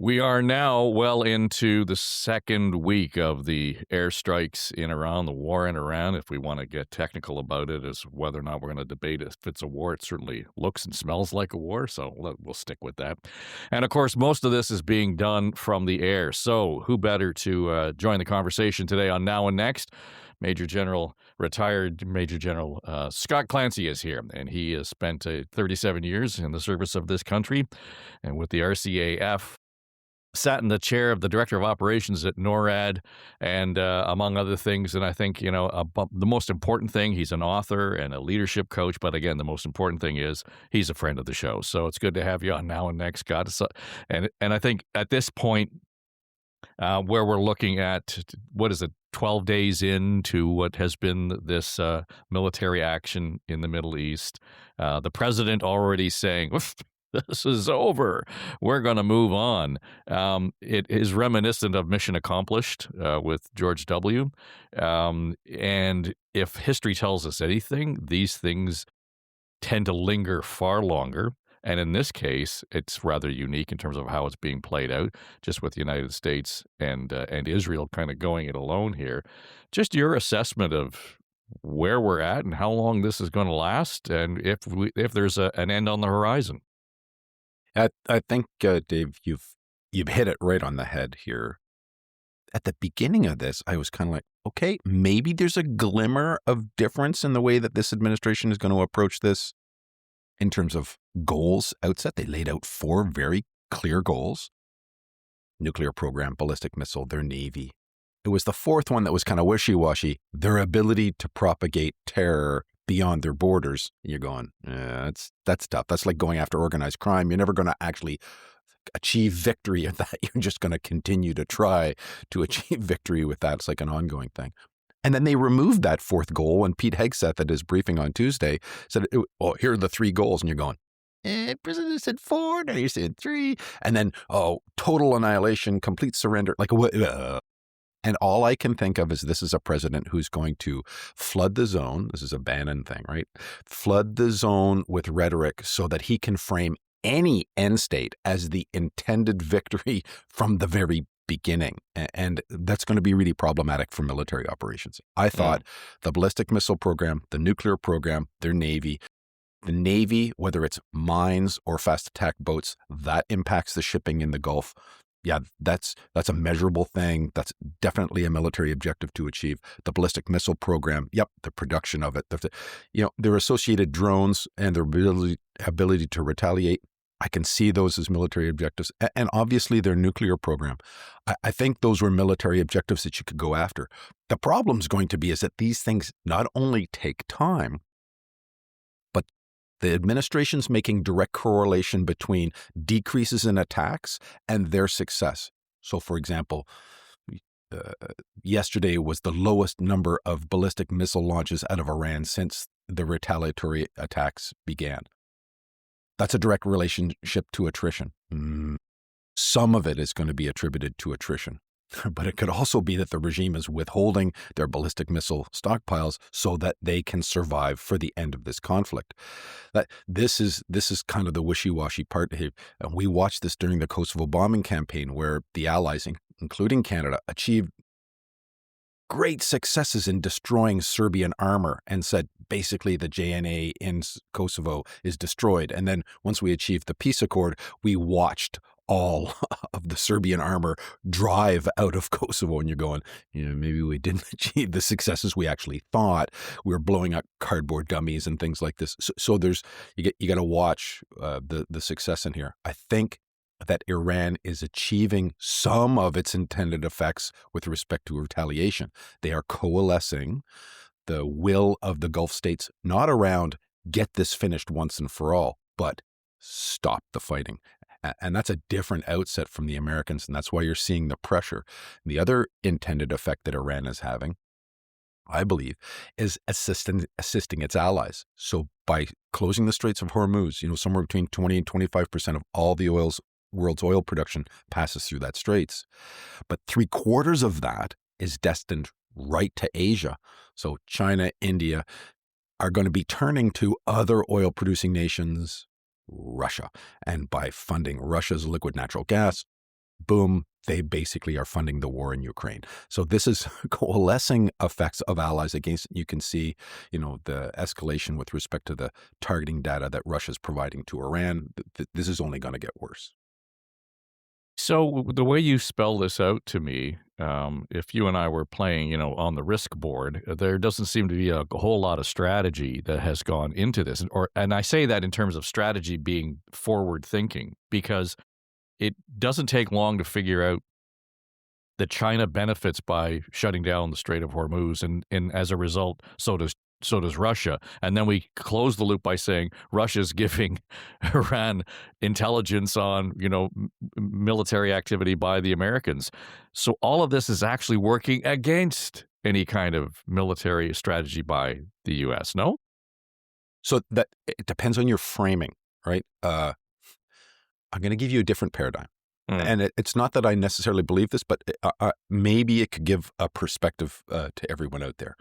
We are now well into the second week of the airstrikes in Iran, the war in Iran. If we want to get technical about it, as whether or not we're going to debate if it's a war, it certainly looks and smells like a war, so we'll stick with that. And of course, most of this is being done from the air. So, who better to join the conversation today on Now and Next? Retired Major General Scott Clancy is here, and he has spent 37 years in the service of this country and with the RCAF. Sat in the chair of the director of operations at NORAD, and among other things. And I think, the most important thing, he's an author and a leadership coach. But again, the most important thing is he's a friend of the show. So it's good to have you on Now and Next, Scott. And I think at this point, where we're looking at, 12 days into what has been this military action in the Middle East, the president already saying, this is over. We're going to move on. It is reminiscent of Mission Accomplished with George W. And if history tells us anything, these things tend to linger far longer. And in this case, it's rather unique in terms of how it's being played out, just with the United States and Israel kind of going it alone here. Just your assessment of where we're at and how long this is going to last, and if there's an end on the horizon. I think, Dave, you've hit it right on the head here. At the beginning of this, I was kind of like, okay, maybe there's a glimmer of difference in the way that this administration is going to approach this in terms of goals outset. They laid out 4 very clear goals: nuclear program, ballistic missile, their Navy. It was the 4th one that was kind of wishy-washy: their ability to propagate terror beyond their borders. You're going, that's tough. That's like going after organized crime. You're never going to actually achieve victory at that. You're just going to continue to try to achieve victory with that. It's like an ongoing thing. And then they removed that 4th goal when Pete Hegseth at his briefing on Tuesday said, "Oh, here are the 3 goals." And you're going, President said 4, now you said 3. And then, total annihilation, complete surrender. Like, what? And all I can think of is this is a president who's going to flood the zone. This is a Bannon thing, right? Flood the zone with rhetoric so that he can frame any end state as the intended victory from the very beginning. And that's going to be really problematic for military operations. I thought the ballistic missile program, the nuclear program, their Navy, the Navy, whether it's mines or fast attack boats, that impacts the shipping in the Gulf. Yeah, that's a measurable thing. That's definitely a military objective to achieve. The ballistic missile program, yep, the production of it, their associated drones and their ability to retaliate. I can see those as military objectives. And obviously their nuclear program. I think those were military objectives that you could go after. The problem's going to be is that these things not only take time, but the administration's making direct correlation between decreases in attacks and their success. So, for example, yesterday was the lowest number of ballistic missile launches out of Iran since the retaliatory attacks began. That's a direct relationship to attrition. Some of it is going to be attributed to attrition. But it could also be that the regime is withholding their ballistic missile stockpiles so that they can survive for the end of this conflict. That this is kind of the wishy-washy part. We watched this during the Kosovo bombing campaign, where the Allies, including Canada, achieved great successes in destroying Serbian armor and said basically the JNA in Kosovo is destroyed. And then once we achieved the peace accord, we watched all of the Serbian armor drive out of Kosovo. And you're going, maybe we didn't achieve the successes we actually thought. We were blowing up cardboard dummies and things like this. So there's, you got to watch the success in here. I think that Iran is achieving some of its intended effects with respect to retaliation. They are coalescing the will of the Gulf states, not around get this finished once and for all, but stop the fighting. And that's a different outset from the Americans, and that's why you're seeing the pressure. The other intended effect that Iran is having, I believe, is assisting its allies. So by closing the Straits of Hormuz, somewhere between 20 and 25% of all the world's oil production passes through that straits. But 3/4 of that is destined right to Asia. So China, India are going to be turning to other oil producing nations, Russia. And by funding Russia's liquid natural gas, boom, they basically are funding the war in Ukraine. So this is coalescing effects of allies against it. You can see, the escalation with respect to the targeting data that Russia's providing to Iran. This is only going to get worse. So the way you spell this out to me, if you and I were playing, on the risk board, there doesn't seem to be a whole lot of strategy that has gone into this. And I say that in terms of strategy being forward thinking, because it doesn't take long to figure out that China benefits by shutting down the Strait of Hormuz, and as a result, so does Russia. And then we close the loop by saying Russia's giving Iran intelligence on, military activity by the Americans. So all of this is actually working against any kind of military strategy by the U.S., no? So that it depends on your framing, right? I'm going to give you a different paradigm. And it's not that I necessarily believe this, but maybe it could give a perspective to everyone out there.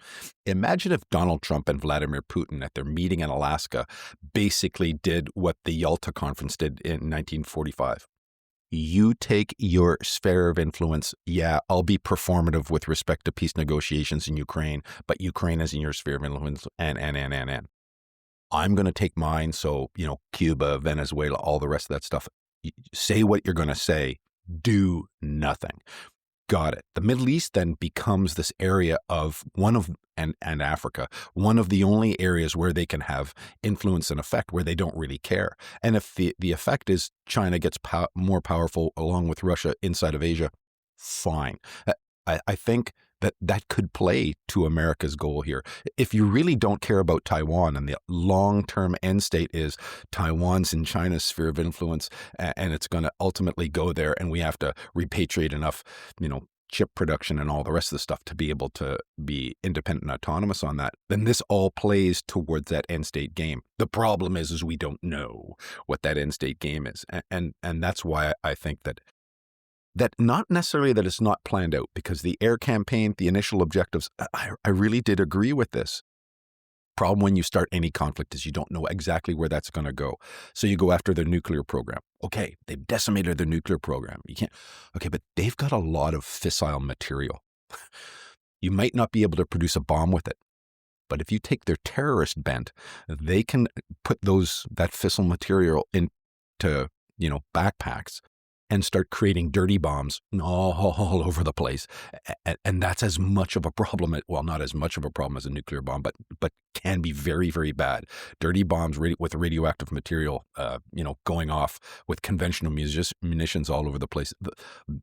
Imagine if Donald Trump and Vladimir Putin at their meeting in Alaska basically did what the Yalta Conference did in 1945. You take your sphere of influence. Yeah, I'll be performative with respect to peace negotiations in Ukraine, but Ukraine is in your sphere of influence, and. I'm going to take mine. So, Cuba, Venezuela, all the rest of that stuff. Say what you're going to say, do nothing. Got it. The Middle East then becomes this area of and Africa, one of the only areas where they can have influence and effect, where they don't really care. And if the effect is China gets more powerful along with Russia inside of Asia, fine. I think that could play to America's goal here. If you really don't care about Taiwan and the long-term end state is Taiwan's in China's sphere of influence, and it's going to ultimately go there, and we have to repatriate enough, chip production and all the rest of the stuff to be able to be independent and autonomous on that, then this all plays towards that end state game. The problem is we don't know what that end state game is. And that's why I think that not necessarily that it's not planned out, because the air campaign, the initial objectives, I really did agree with this. Problem when you start any conflict is you don't know exactly where that's going to go. So you go after their nuclear program. Okay, they've decimated their nuclear program. You can't. Okay, but they've got a lot of fissile material. You might not be able to produce a bomb with it. But if you take their terrorist bent, they can put that fissile material into, backpacks and start creating dirty bombs all over the place. And that's as much of a problem, well, not as much of a problem as a nuclear bomb, but can be very, very bad. Dirty bombs with radioactive material, going off with conventional munitions all over the place.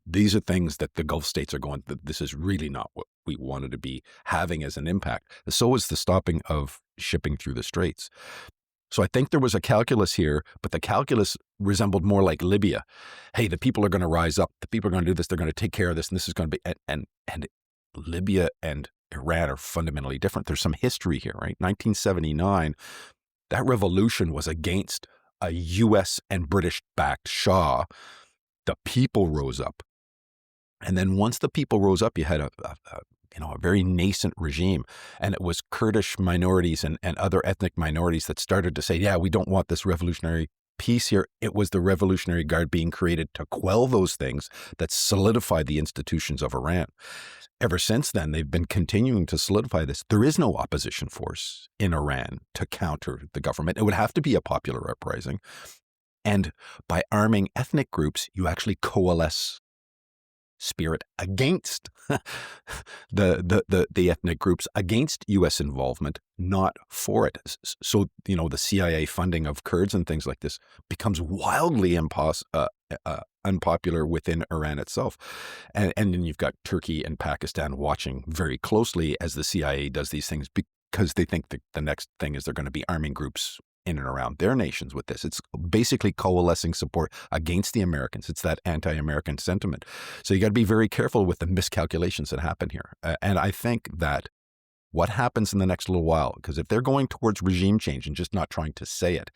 These are things that the Gulf states are going, this is really not what we wanted to be having as an impact. So is the stopping of shipping through the straits. So I think there was a calculus here, but the calculus resembled more like Libya. Hey, the people are going to rise up. The people are going to do this. They're going to take care of this. And this is going to be, and Libya and Iran are fundamentally different. There's some history here, right? 1979, that revolution was against a U.S. and British-backed Shah. The people rose up. And then once the people rose up, you had a very nascent regime. And it was Kurdish minorities and other ethnic minorities that started to say, yeah, we don't want this revolutionary peace here. It was the Revolutionary Guard being created to quell those things that solidified the institutions of Iran. Ever since then, they've been continuing to solidify this. There is no opposition force in Iran to counter the government. It would have to be a popular uprising. And by arming ethnic groups, you actually coalesce spirit against the ethnic groups, against U.S. involvement, not for it. So, the CIA funding of Kurds and things like this becomes wildly unpopular within Iran itself. And then you've got Turkey and Pakistan watching very closely as the CIA does these things, because they think that the next thing is they're going to be arming groups in and around their nations with this. It's basically coalescing support against the Americans. It's that anti-American sentiment. So you got to be very careful with the miscalculations that happen here. And I think that what happens in the next little while, because if they're going towards regime change and just not trying to say it,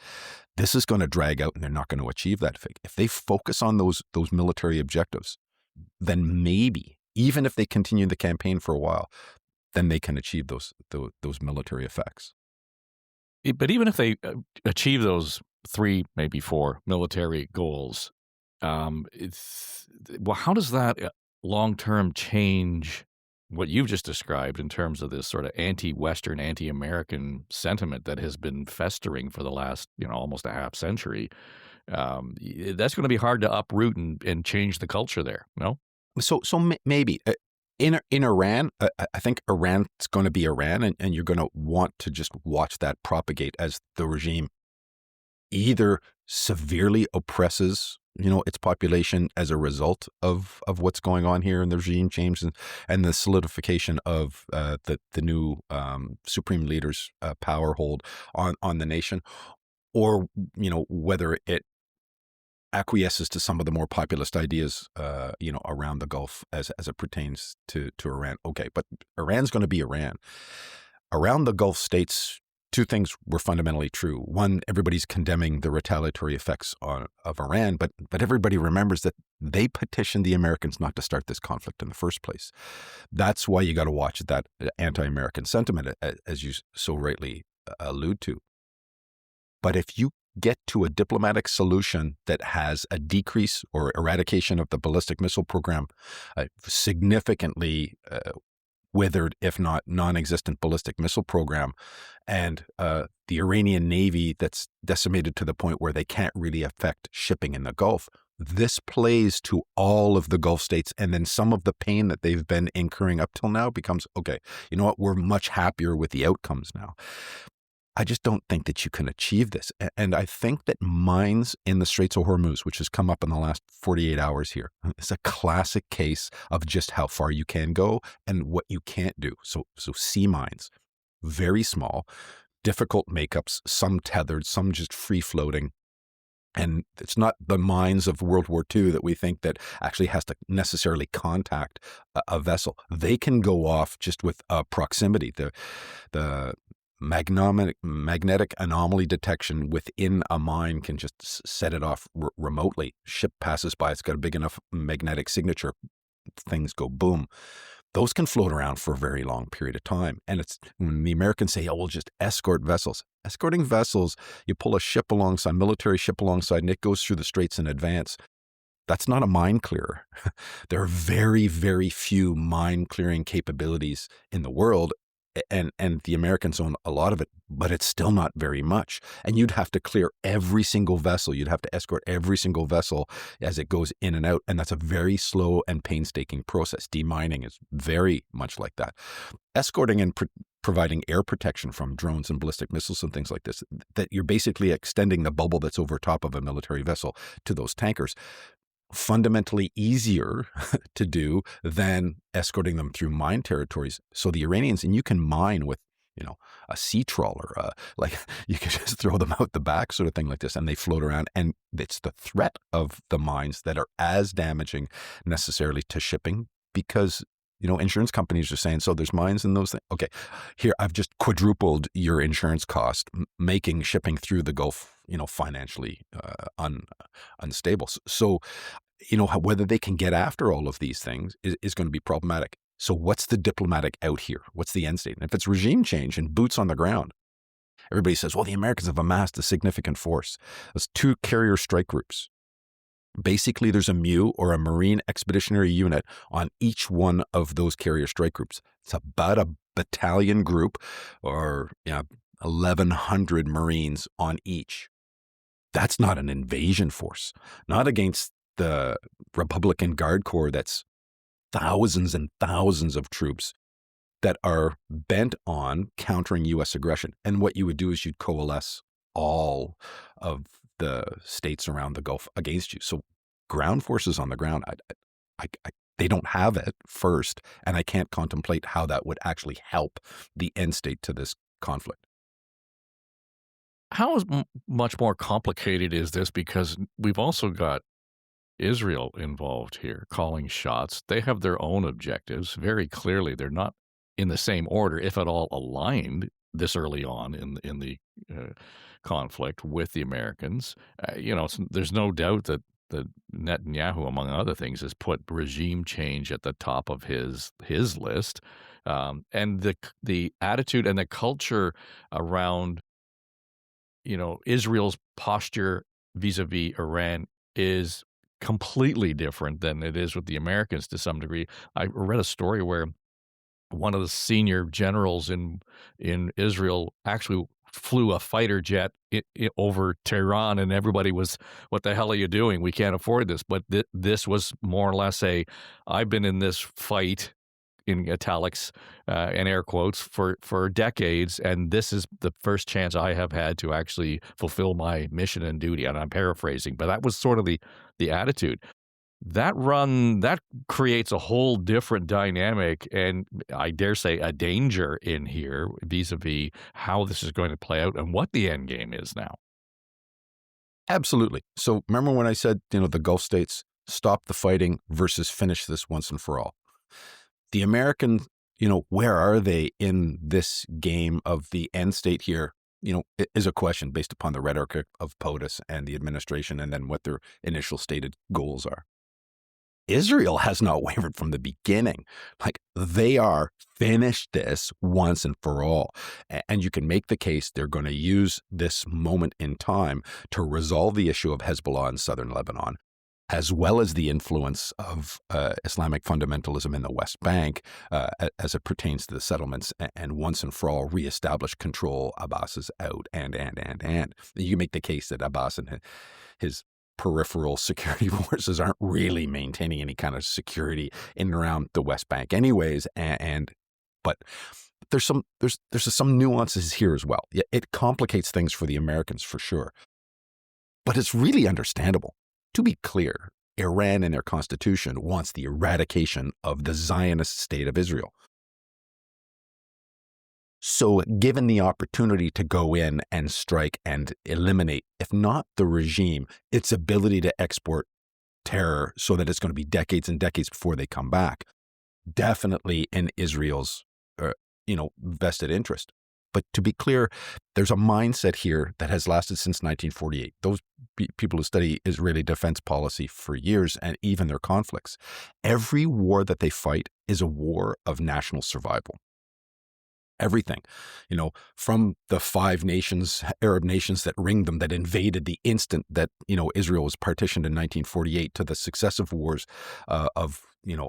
this is going to drag out and they're not going to achieve that. If they focus on those military objectives, then maybe, even if they continue the campaign for a while, then they can achieve those military effects. But even if they achieve those 3, maybe 4 military goals, Well, how does that long term change what you've just described in terms of this sort of anti-Western, anti-American sentiment that has been festering for the last, almost a half century? That's going to be hard to uproot and change the culture there. No. Maybe in Iran, I think Iran's going to be Iran, and you're going to want to just watch that propagate as the regime either severely oppresses its population as a result of what's going on here in the regime change and the solidification of the new supreme leader's power hold on the nation, or whether it acquiesces to some of the more populist ideas, around the Gulf as it pertains to Iran. Okay, but Iran's going to be Iran. Around the Gulf states, two things were fundamentally true. One, everybody's condemning the retaliatory effects of Iran, but everybody remembers that they petitioned the Americans not to start this conflict in the first place. That's why you got to watch that anti-American sentiment, as you so rightly allude to. But if you get to a diplomatic solution that has a decrease or eradication of the ballistic missile program, significantly withered, if not non-existent ballistic missile program, and the Iranian Navy that's decimated to the point where they can't really affect shipping in the Gulf, this plays to all of the Gulf states. And then some of the pain that they've been incurring up till now becomes, okay, you know what, we're much happier with the outcomes now. I just don't think that you can achieve this. And I think that mines in the Straits of Hormuz, which has come up in the last 48 hours here, is a classic case of just how far you can go and what you can't do. So sea mines, very small, difficult makeups, some tethered, some just free floating. And it's not the mines of World War II that we think that actually has to necessarily contact a vessel. They can go off just with proximity. The magnetic anomaly detection within a mine can just set it off remotely. Ship passes by, it's got a big enough magnetic signature, things go boom. Those can float around for a very long period of time. And it's when the Americans say, oh, we'll just escort vessels. Escorting vessels, you pull a ship alongside, military ship alongside, and it goes through the straits in advance. That's not a mine clearer. There are very, very few mine clearing capabilities in the world. And the Americans own a lot of it, but it's still not very much. And you'd have to clear every single vessel. You'd have to escort every single vessel as it goes in and out. And that's a very slow and painstaking process. Demining is very much like that. Escorting and providing air protection from drones and ballistic missiles and things like this, that you're basically extending the bubble that's over top of a military vessel to those tankers. Fundamentally easier to do than escorting them through mine territories. So the Iranians, and you can mine with, a sea trawler, like you can just throw them out the back sort of thing like this, and they float around. And it's the threat of the mines that are as damaging necessarily to shipping because, insurance companies are saying, so there's mines in those things. Okay, here, I've just quadrupled your insurance cost, making shipping through the Gulf, financially unstable. So, whether they can get after all of these things is going to be problematic. So what's the diplomatic out here? What's the end state? And if it's regime change and boots on the ground, everybody says, well, the Americans have amassed a significant force. There's 2 carrier strike groups. Basically, there's a MU or a Marine Expeditionary Unit on each one of those carrier strike groups. It's about a battalion group or 1,100 Marines on each. That's not an invasion force, not against the Republican Guard Corps that's thousands and thousands of troops that are bent on countering U.S. aggression. And what you would do is you'd coalesce all of the states around the Gulf against you. So ground forces on the ground, they don't have it first, and I can't contemplate how that would actually help the end state to this conflict. How much more complicated is this? Because we've also got Israel involved here, calling shots. They have their own objectives. Very clearly, they're not in the same order, if at all aligned, this early on in the conflict with the Americans. There's no doubt that Netanyahu, among other things, has put regime change at the top of his list, and the attitude and the culture around Israel's posture vis-a-vis Iran is completely different than it is with the Americans to some degree. I read a story where one of the senior generals in Israel actually flew a fighter jet over Tehran, and everybody was, "What the hell are you doing? We can't afford this." But this was more or less I've been in this fight in italics and air quotes for decades, and this is the first chance I have had to actually fulfill my mission and duty. And I'm paraphrasing, but that was sort of the attitude. That creates a whole different dynamic, and I dare say a danger in here vis-a-vis how this is going to play out and what the end game is now. Absolutely. So remember when I said, the Gulf states stop the fighting versus finish this once and for all? The Americans, where are they in this game of the end state here? Is a question based upon the rhetoric of POTUS and the administration, and then what their initial stated goals are. Israel has not wavered from the beginning. Like, they are finish this once and for all. And you can make the case they're going to use this moment in time to resolve the issue of Hezbollah in southern Lebanon, as well as the influence of Islamic fundamentalism in the West Bank as it pertains to the settlements, and once and for all reestablish control. Abbas is out, and. You make the case that Abbas and his peripheral security forces aren't really maintaining any kind of security in and around the West Bank anyways, but there's some nuances here as well. Yeah, it complicates things for the Americans for sure, but it's really understandable. To be clear, Iran in their constitution wants the eradication of the Zionist state of Israel. So given the opportunity to go in and strike and eliminate, if not the regime, its ability to export terror so that it's going to be decades and decades before they come back, definitely in Israel's vested interest. But to be clear, there's a mindset here that has lasted since 1948. Those people who study Israeli defense policy for years, and even their conflicts, every war that they fight is a war of national survival. Everything, from the 5 nations, Arab nations that ringed them, that invaded the instant that, Israel was partitioned in 1948, to the successive wars of,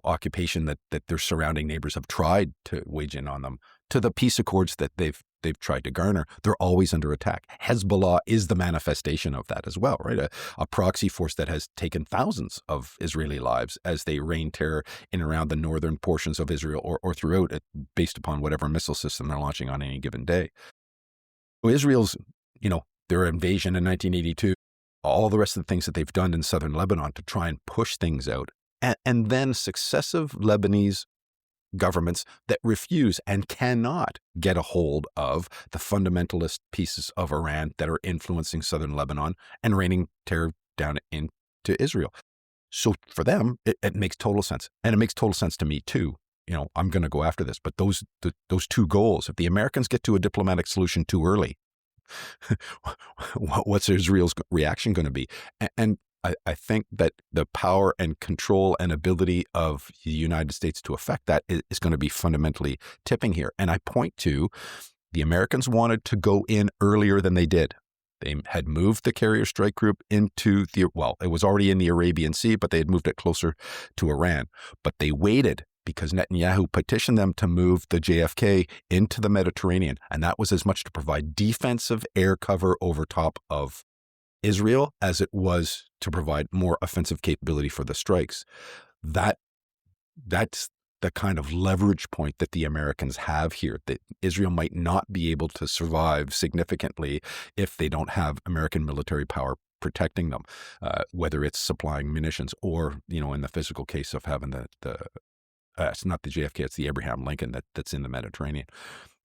occupation that their surrounding neighbors have tried to wage in on them, to the peace accords that they've tried to garner. They're always under attack. Hezbollah is the manifestation of that as well, right? A proxy force that has taken thousands of Israeli lives as they rain terror in and around the northern portions of Israel or throughout it, based upon whatever missile system they're launching on any given day. So Israel's, their invasion in 1982, all the rest of the things that they've done in southern Lebanon to try and push things out, and then successive Lebanese governments that refuse and cannot get a hold of the fundamentalist pieces of Iran that are influencing southern Lebanon and raining terror down into Israel. So for them, it makes total sense. And it makes total sense to me too. I'm going to go after this. But those two goals, if the Americans get to a diplomatic solution too early, what's Israel's reaction going to be? And I think that the power and control and ability of the United States to affect that is going to be fundamentally tipping here. And I point to the Americans wanted to go in earlier than they did. They had moved the carrier strike group into it was already in the Arabian Sea, but they had moved it closer to Iran. But they waited because Netanyahu petitioned them to move the JFK into the Mediterranean. And that was as much to provide defensive air cover over top of Israel as it was to provide more offensive capability for the strikes. That's the kind of leverage point that the Americans have here, that Israel might not be able to survive significantly if they don't have American military power protecting them, whether it's supplying munitions or, in the physical case of having it's not the JFK, it's the Abraham Lincoln that's in the Mediterranean.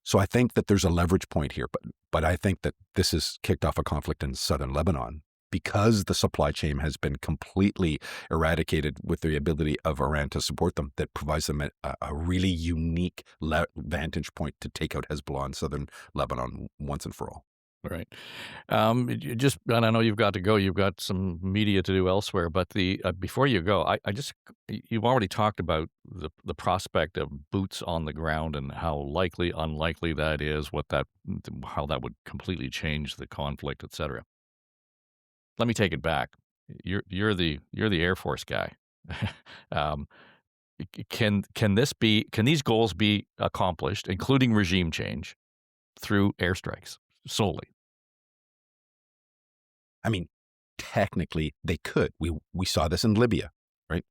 So I think that there's a leverage point here, but I think that this has kicked off a conflict in southern Lebanon because the supply chain has been completely eradicated with the ability of Iran to support them. That provides them a really unique vantage point to take out Hezbollah in southern Lebanon once and for all. Right. And I know you've got to go. You've got some media to do elsewhere. But before you go, you've already talked about the prospect of boots on the ground and how likely, unlikely that is, how that would completely change the conflict, et cetera. Let me take it back. You're the Air Force guy. um, can these goals be accomplished, including regime change, through airstrikes solely? I mean, technically they could. We saw this in Libya, right?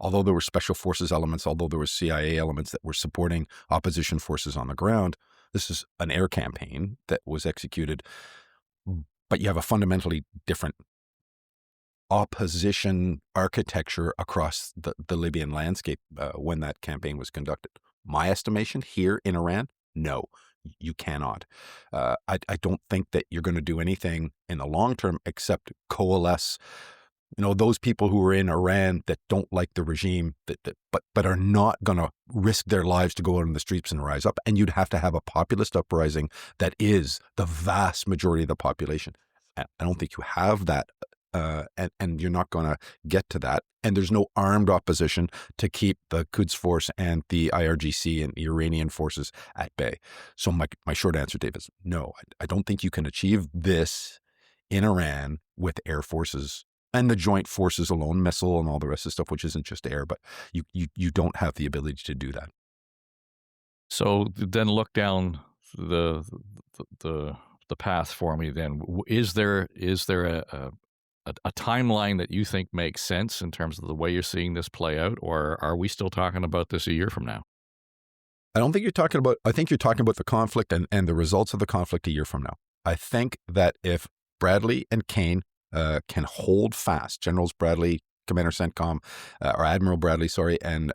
Although there were special forces elements, although there were CIA elements that were supporting opposition forces on the ground, this is an air campaign that was executed. But you have a fundamentally different opposition architecture across the Libyan landscape when that campaign was conducted. My estimation here in Iran, no, you cannot. I don't think that you're going to do anything in the long term except coalesce, those people who are in Iran that don't like the regime, but are not going to risk their lives to go out in the streets and rise up. And you'd have to have a populist uprising that is the vast majority of the population. I don't think you have that. And you're not going to get to that. And there's no armed opposition to keep the Quds Force and the IRGC and the Iranian forces at bay. So my short answer, Dave, is no. I don't think you can achieve this in Iran with air forces and the joint forces alone, missile and all the rest of the stuff, which isn't just air, but you don't have the ability to do that. So then look down the path for me. Then is there a timeline that you think makes sense in terms of the way you're seeing this play out, or are we still talking about this a year from now? I think you're talking about the conflict and the results of the conflict a year from now. I think that if Bradley and Kane can hold fast, Generals Bradley, Commander CENTCOM, or Admiral Bradley, and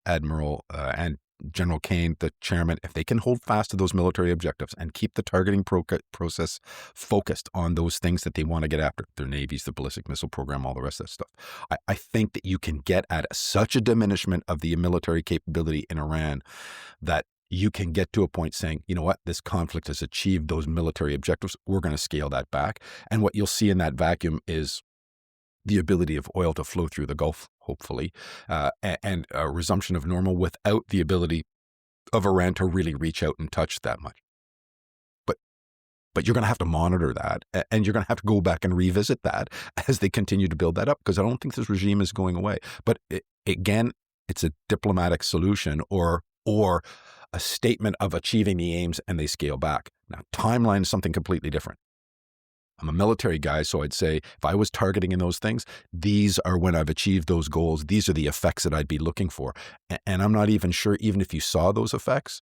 Admiral and General Kane, the chairman, if they can hold fast to those military objectives and keep the targeting process focused on those things that they want to get after, their navies, the ballistic missile program, all the rest of that stuff, I think that you can get at such a diminishment of the military capability in Iran that you can get to a point saying, you know what, this conflict has achieved those military objectives. We're going to scale that back. And what you'll see in that vacuum is the ability of oil to flow through the Gulf, hopefully, and a resumption of normal without the ability of Iran to really reach out and touch that much. But you're going to have to monitor that, and you're going to have to go back and revisit that as they continue to build that up, because I don't think this regime is going away. But again, it's a diplomatic solution or a statement of achieving the aims and they scale back. Now, timeline is something completely different. I'm a military guy, so I'd say if I was targeting in those things, these are when I've achieved those goals. These are the effects that I'd be looking for. And I'm not even sure, even if you saw those effects,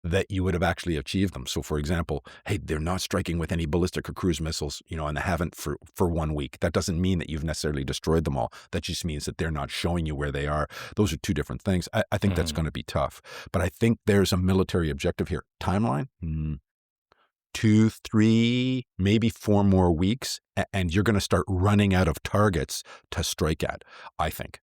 that you would have actually achieved them. So, for example, hey, they're not striking with any ballistic or cruise missiles, and they haven't for 1 week. That doesn't mean that you've necessarily destroyed them all. That just means that they're not showing you where they are. Those are two different things. I think that's going to be tough. But I think there's a military objective here. Timeline? 2, 3, maybe 4 more weeks, and you're going to start running out of targets to strike at, I think.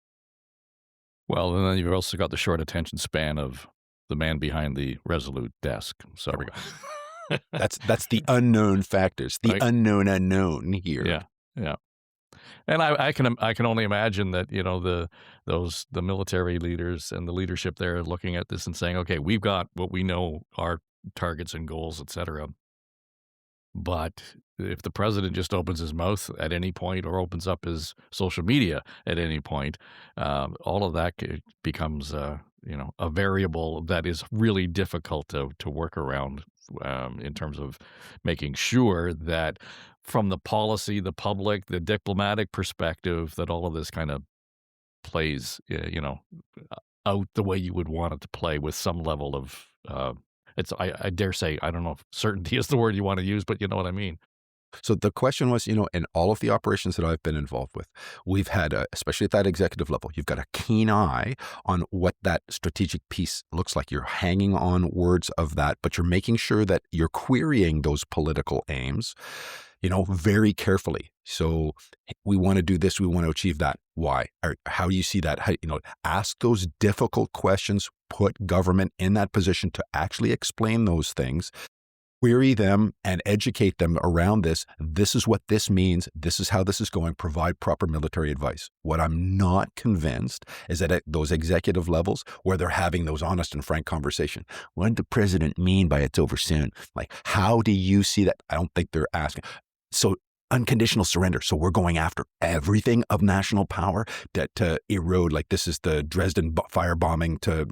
Well, and then you've also got the short attention span of the man behind the Resolute desk. So there we go. That's the unknown factors, the unknown here. Yeah. And I can only imagine that the military leaders and the leadership there are looking at this and saying, okay, we've got what we know are targets and goals, etc. But if the president just opens his mouth at any point or opens up his social media at any point, all of that becomes a variable that is really difficult to work around in terms of making sure that from the policy, the public, the diplomatic perspective, that all of this kind of plays, out the way you would want it to play with some level of I dare say, I don't know if certainty is the word you want to use, but you know what I mean. So the question was, in all of the operations that I've been involved with, we've had, especially at that executive level, you've got a keen eye on what that strategic piece looks like. You're hanging on words of that, but you're making sure that you're querying those political aims, very carefully. So we want to do this. We want to achieve that. Why? Or how do you see that? Ask those difficult questions, put government in that position to actually explain those things. Query them and educate them around this. This is what this means. This is how this is going. Provide proper military advice. What I'm not convinced is that at those executive levels where they're having those honest and frank conversation, what did the president mean by it's over soon? Like, how do you see that? I don't think they're asking. So unconditional surrender. So we're going after everything of national power to erode, like this is the Dresden firebombing to,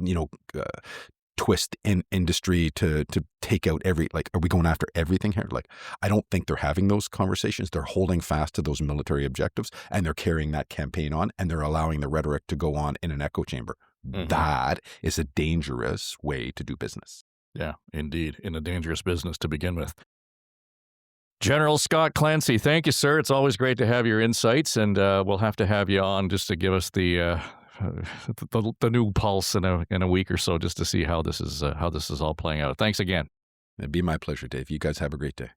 twist in industry to take out every, like, are we going after everything here? Like, I don't think they're having those conversations. They're holding fast to those military objectives, and they're carrying that campaign on, and they're allowing the rhetoric to go on in an echo chamber. Mm-hmm. That is a dangerous way to do business. Yeah, indeed. In a dangerous business to begin with. General Scott Clancy, thank you, sir. It's always great to have your insights, and we'll have to have you on just to give us the new pulse in a week or so, just to see how this is all playing out. Thanks again. It'd be my pleasure, Dave. You guys have a great day.